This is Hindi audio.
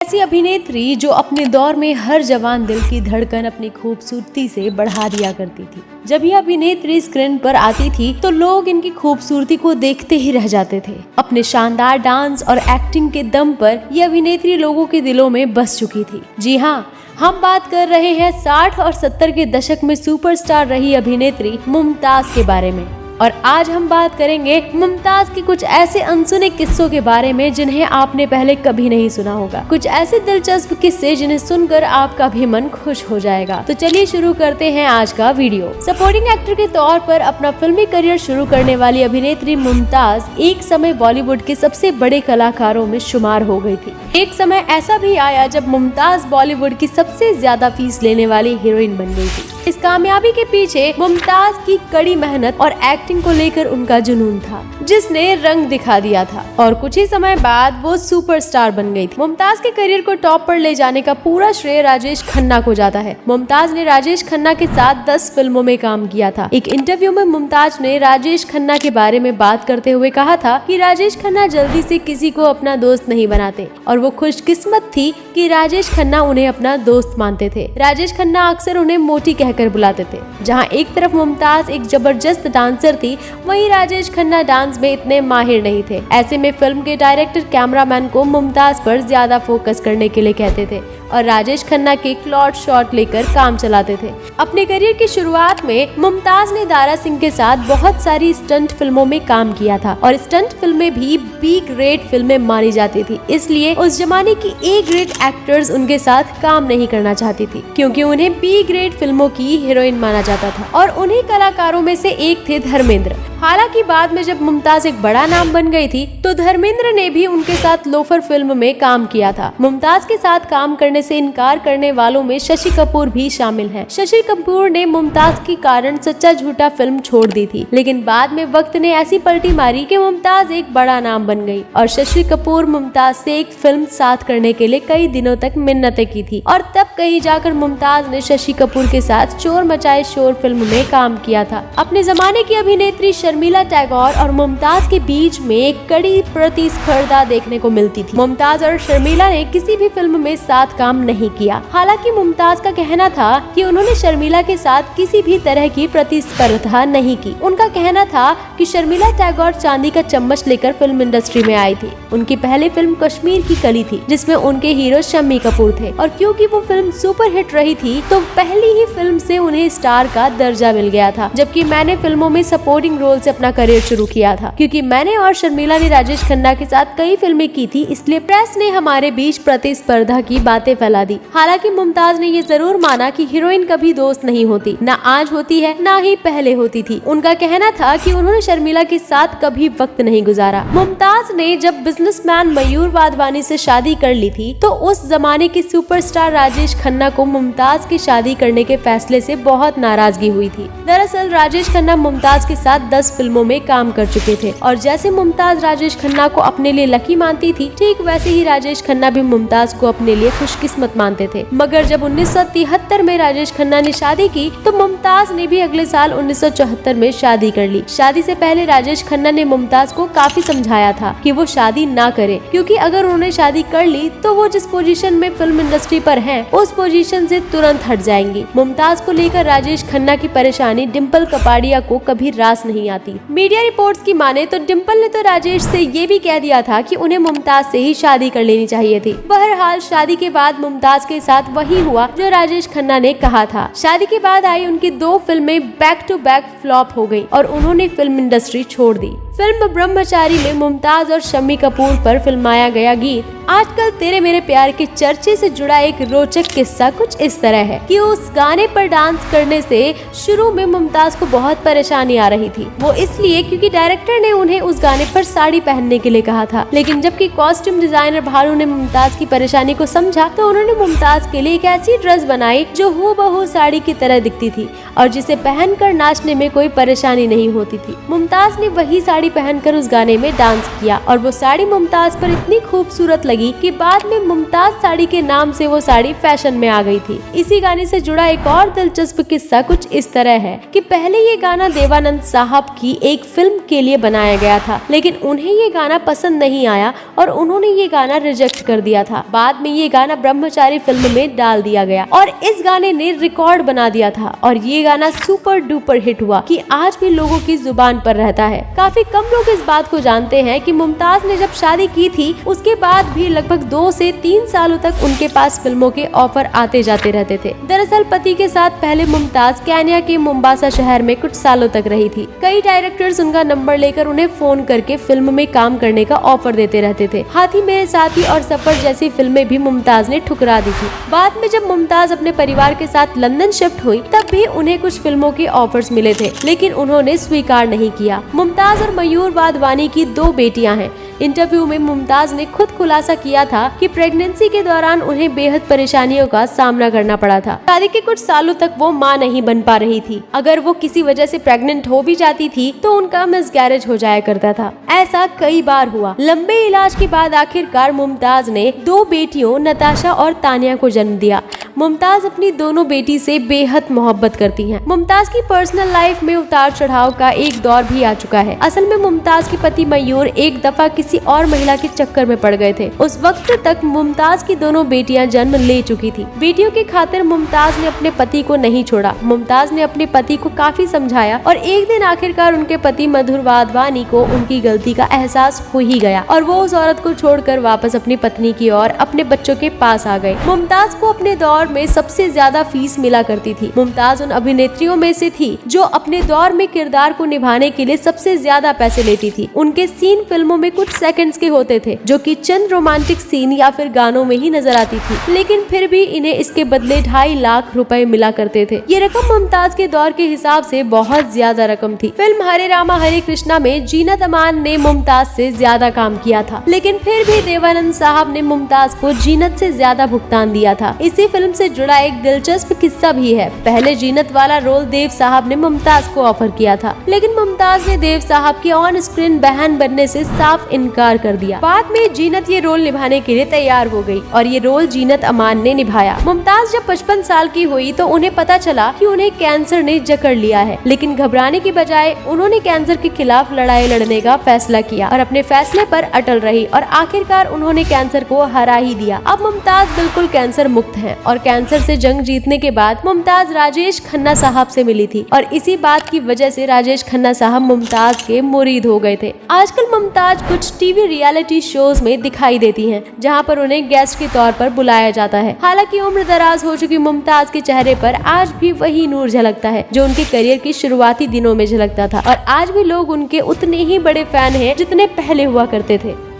ऐसी अभिनेत्री जो अपने दौर में हर जवान दिल की धड़कन अपनी खूबसूरती से बढ़ा दिया करती थी। जब ये अभिनेत्री स्क्रीन पर आती थी तो लोग इनकी खूबसूरती को देखते ही रह जाते थे। अपने शानदार डांस और एक्टिंग के दम पर ये अभिनेत्री लोगों के दिलों में बस चुकी थी। जी हाँ, हम बात कर रहे हैं 60 और 70 के दशक में सुपरस्टार रही अभिनेत्री मुमताज के बारे में। और आज हम बात करेंगे मुमताज के कुछ ऐसे अनसुने किस्सों के बारे में जिन्हें आपने पहले कभी नहीं सुना होगा। कुछ ऐसे दिलचस्प किस्से जिन्हें सुनकर आपका भी मन खुश हो जाएगा। तो चलिए शुरू करते हैं आज का वीडियो। सपोर्टिंग एक्टर के तौर पर अपना फिल्मी करियर शुरू करने वाली अभिनेत्री मुमताज एक समय बॉलीवुड के सबसे बड़े कलाकारों में शुमार हो गई थी। एक समय ऐसा भी आया जब मुमताज बॉलीवुड की सबसे ज्यादा फीस लेने वाली हीरोइन बन गई थी। इस कामयाबी के पीछे मुमताज की कड़ी मेहनत और एक्टिंग को लेकर उनका जुनून था, जिसने रंग दिखा दिया था और कुछ ही समय बाद वो सुपरस्टार बन गई थी। मुमताज के करियर को टॉप पर ले जाने का पूरा श्रेय राजेश खन्ना को जाता है। मुमताज ने राजेश खन्ना के साथ 10 फिल्मों में काम किया था। एक इंटरव्यू में मुमताज ने राजेश खन्ना के बारे में बात करते हुए कहा था कि राजेश खन्ना जल्दी से किसी को अपना दोस्त नहीं बनाते और वो खुशकिस्मत थी कि राजेश खन्ना उन्हें अपना दोस्त मानते थे। राजेश खन्ना अक्सर उन्हें मोटी कहकर बुलाते थे। जहां एक तरफ मुमताज एक जबरदस्त डांसर थी, वहीं राजेश खन्ना डांस में इतने माहिर नहीं थे। ऐसे में फिल्म के डायरेक्टर कैमरामैन को मुमताज पर ज्यादा फोकस करने के लिए कहते थे और राजेश खन्ना के क्लॉट शॉट लेकर काम चलाते थे। अपने करियर की शुरुआत में मुमताज ने दारा सिंह के साथ बहुत सारी स्टंट फिल्मों में काम किया था और स्टंट फिल्में भी बी ग्रेड फिल्में मानी जाती थी। इसलिए उस जमाने की ए ग्रेड एक्टर्स उनके साथ काम नहीं करना चाहती थी, क्योंकि उन्हें बी ग्रेड फिल्मों की हीरोइन माना जाता था और उन्हीं कलाकारों में से एक थे धर्मेंद्र। हालांकि बाद में जब मुमताज एक बड़ा नाम बन गई थी तो धर्मेंद्र ने भी उनके साथ लोफर फिल्म में काम किया था। मुमताज के साथ काम करने से इनकार करने वालों में शशि कपूर भी शामिल हैं। शशि कपूर ने मुमताज के कारण सच्चा झूठा फिल्म छोड़ दी थी, लेकिन बाद में वक्त ने ऐसी पलटी मारी कि मुमताज एक बड़ा नाम बन गई और शशि कपूर मुमताज से एक फिल्म साथ करने के लिए कई दिनों तक मिन्नतें की थी और तब कहीं जाकर मुमताज ने शशि कपूर के साथ चोर मचाए शोर फिल्म में काम किया था। अपने जमाने की अभिनेत्री शर्मिला टैगोर और मुमताज के बीच में एक कड़ी प्रतिस्पर्धा देखने को मिलती थी। मुमताज और शर्मिला ने किसी भी फिल्म में साथ काम नहीं किया। हालांकि मुमताज का कहना था कि उन्होंने शर्मिला के साथ किसी भी तरह की प्रतिस्पर्धा नहीं की। उनका कहना था कि शर्मिला टैगोर चांदी का चम्मच लेकर फिल्म इंडस्ट्री में आई थी। उनकी पहली फिल्म कश्मीर की कली थी, जिसमें उनके हीरो शम्मी कपूर थे और क्योंकि वो फिल्म सुपर हिट रही थी तो पहली ही फिल्म से उन्हें स्टार का दर्जा मिल गया था। जबकि मैंने फिल्मों में सपोर्टिंग रोल से अपना करियर शुरू किया था। क्योंकि मैंने और शर्मिला ने राजेश खन्ना के साथ कई फिल्में की थी, इसलिए प्रेस ने हमारे बीच प्रतिस्पर्धा की बातें फैला दी। हालांकि मुमताज ने ये जरूर माना कि हीरोइन कभी दोस्त नहीं होती, ना आज होती है ना ही पहले होती थी। उनका कहना था कि उन्होंने शर्मिला के साथ कभी वक्त नहीं गुजारा। मुमताज ने जब बिजनेसमैन मयूर वाधवानी से शादी कर ली थी तो उस जमाने के सुपरस्टार राजेश खन्ना को मुमताज की शादी करने के फैसले से बहुत नाराजगी हुई थी। दरअसल राजेश खन्ना मुमताज के साथ 10 फिल्मों में काम कर चुके थे और जैसे मुमताज राजेश खन्ना को अपने लिए लकी मानती थी, ठीक वैसे ही राजेश खन्ना भी मुमताज को अपने लिए खुशकिस्मत मानते थे। मगर जब 1973 में राजेश खन्ना ने शादी की तो मुमताज ने भी अगले साल 1974 में शादी कर ली। शादी से पहले राजेश खन्ना ने मुमताज को काफी समझाया था कि वो शादी ना करे, क्योंकि अगर उन्होंने शादी कर ली तो वो जिस पोजीशन में फिल्म इंडस्ट्री पर हैं, उस पोजीशन से तुरंत हट जाएंगी। मुमताज को लेकर राजेश खन्ना की परेशानी डिम्पल कपाड़िया को कभी रास नहीं आती। मीडिया रिपोर्ट्स की माने तो डिम्पल ने तो राजेश से ये भी कह दिया था कि उन्हें मुमताज से ही शादी कर लेनी चाहिए थी। बहरहाल शादी के बाद मुमताज के साथ वही हुआ जो राजेश खन्ना ने कहा था। शादी के बाद आई उनकी 2 फिल्में बैक टू बैक फ्लॉप हो गई और उन्होंने फिल्म इंडस्ट्री छोड़ दी। फिल्म ब्रह्मचारी में मुमताज और शम्मी कपूर पर फिल्माया गया गीत आजकल तेरे मेरे प्यार के चर्चे से जुड़ा एक रोचक किस्सा कुछ इस तरह है कि उस गाने पर डांस करने से शुरू में मुमताज को बहुत परेशानी आ रही थी। वो इसलिए क्योंकि डायरेक्टर ने उन्हें उस गाने पर साड़ी पहनने के लिए कहा था, लेकिन जबकि कॉस्ट्यूम डिजाइनर भालू ने मुमताज की परेशानी को समझा तो उन्होंने मुमताज के लिए एक ऐसी ड्रेस बनाई जो हूबहू साड़ी की तरह दिखती थी और जिसे पहनकर नाचने में कोई परेशानी नहीं होती थी। मुमताज ने वही साड़ी पहनकर उस गाने में डांस किया और वो साड़ी मुमताज पर इतनी खूबसूरत लगी लगी कि बाद में मुमताज साड़ी के नाम से वो साड़ी फैशन में आ गई थी। इसी गाने से जुड़ा एक और दिलचस्प किस्सा कुछ इस तरह है कि पहले ये गाना देवानंद साहब की एक फिल्म के लिए बनाया गया था, लेकिन उन्हें ये गाना पसंद नहीं आया और उन्होंने ये गाना रिजेक्ट कर दिया था। बाद में ये गाना ब्रह्मचारी फिल्म में डाल दिया गया और इस गाने ने रिकॉर्ड बना दिया था और ये गाना सुपर डुपर हिट हुआ कि आज भी लोगों की जुबान पर रहता है। काफी कम लोग इस बात को जानते हैं कि मुमताज ने जब शादी की थी उसके बाद भी लगभग 2 से 3 सालों तक उनके पास फिल्मों के ऑफर आते जाते रहते थे। दरअसल पति के साथ पहले मुमताज केन्या के मोम्बासा शहर में कुछ सालों तक रही थी। कई डायरेक्टर्स उनका नंबर लेकर उन्हें फोन करके फिल्म में काम करने का ऑफर देते रहते थे। हाथी मेरे साथी और सफर जैसी फिल्में भी मुमताज ने ठुकरा दी थी। बाद में जब मुमताज अपने परिवार के साथ लंदन शिफ्ट हुई तब भी उन्हें कुछ फिल्मों के ऑफर्स मिले थे, लेकिन उन्होंने स्वीकार नहीं किया। मुमताज और मयूर वाधवानी की 2 बेटियां हैं। इंटरव्यू में मुमताज ने खुद खुलासा किया था कि प्रेगनेंसी के दौरान उन्हें बेहद परेशानियों का सामना करना पड़ा था। शादी के कुछ सालों तक वो मां नहीं बन पा रही थी। अगर वो किसी वजह से प्रेग्नेंट हो भी जाती थी तो उनका मिसकैरेज हो जाया करता था। ऐसा कई बार हुआ। लंबे इलाज के बाद आखिरकार मुमताज ने 2 बेटियों नताशा और तानिया को जन्म दिया। मुमताज अपनी दोनों बेटी से बेहद मोहब्बत करती हैं। मुमताज की पर्सनल लाइफ में उतार चढ़ाव का एक दौर भी आ चुका है। असल में मुमताज के पति मयूर एक दफा किसी और महिला के चक्कर में पड़ गए थे। उस वक्त तक मुमताज की दोनों बेटियां जन्म ले चुकी थी। बेटियों की खातिर मुमताज ने अपने पति को नहीं छोड़ा। मुमताज ने अपने पति को काफी समझाया और एक दिन आखिरकार उनके पति मधुर वाधवानी को उनकी गलती का एहसास हो ही गया और वो उस औरत को छोड़कर वापस अपनी पत्नी की ओर अपने बच्चों के पास आ गए। मुमताज को अपने दौर में सबसे ज्यादा फीस मिला करती थी। मुमताज उन अभिनेत्रियों में से थी जो अपने दौर में किरदार को निभाने के लिए सबसे ज्यादा पैसे लेती थी। उनके सीन फिल्मों में कुछ सेकंड्स के होते थे जो कि चंद रोमांटिक सीन या फिर गानों में ही नजर आती थी, लेकिन फिर भी इन्हें इसके बदले 2.5 लाख रुपए मिला करते थे। ये रकम मुमताज के दौर के हिसाब से बहुत ज्यादा रकम थी। फिल्म हरे रामा हरे कृष्णा में जीनत अमान ने मुमताज से ज्यादा काम किया था, लेकिन फिर भी देवानंद साहब ने मुमताज को जीनत से ज्यादा भुगतान दिया था। इसी फिल्म से जुड़ा एक दिलचस्प किस्सा भी है। पहले जीनत वाला रोल देव साहब ने मुमताज को ऑफर किया था, लेकिन मुमताज ने देव साहब की ऑन स्क्रीन बहन बनने से साफ इनकार कर दिया। बाद में जीनत ये रोल निभाने के लिए तैयार हो गई और ये रोल जीनत अमान ने निभाया। मुमताज जब 55 साल की हुई तो उन्हें पता चला कि उन्हें कैंसर ने जकड़ लिया है, लेकिन घबराने की बजाय उन्होंने कैंसर के खिलाफ लड़ाई लड़ने का फैसला किया और अपने फैसले पर अटल रही और आखिरकार उन्होंने कैंसर को हरा ही दिया। अब मुमताज बिल्कुल कैंसर मुक्त है और कैंसर से जंग जीतने के बाद मुमताज राजेश खन्ना साहब से मिली थी और इसी बात की वजह से राजेश खन्ना साहब मुमताज के मुरीद हो गए थे। आजकल मुमताज कुछ टीवी रियलिटी शोज में दिखाई देती हैं, जहां पर उन्हें गेस्ट के तौर पर बुलाया जाता है। हालांकि उम्र दराज हो चुकी मुमताज के चेहरे पर आज भी वही नूर झलकता है जो उनके करियर की शुरुआती दिनों में झलकता था और आज भी लोग उनके उतने ही बड़े फैन हैं जितने पहले हुआ करते थे।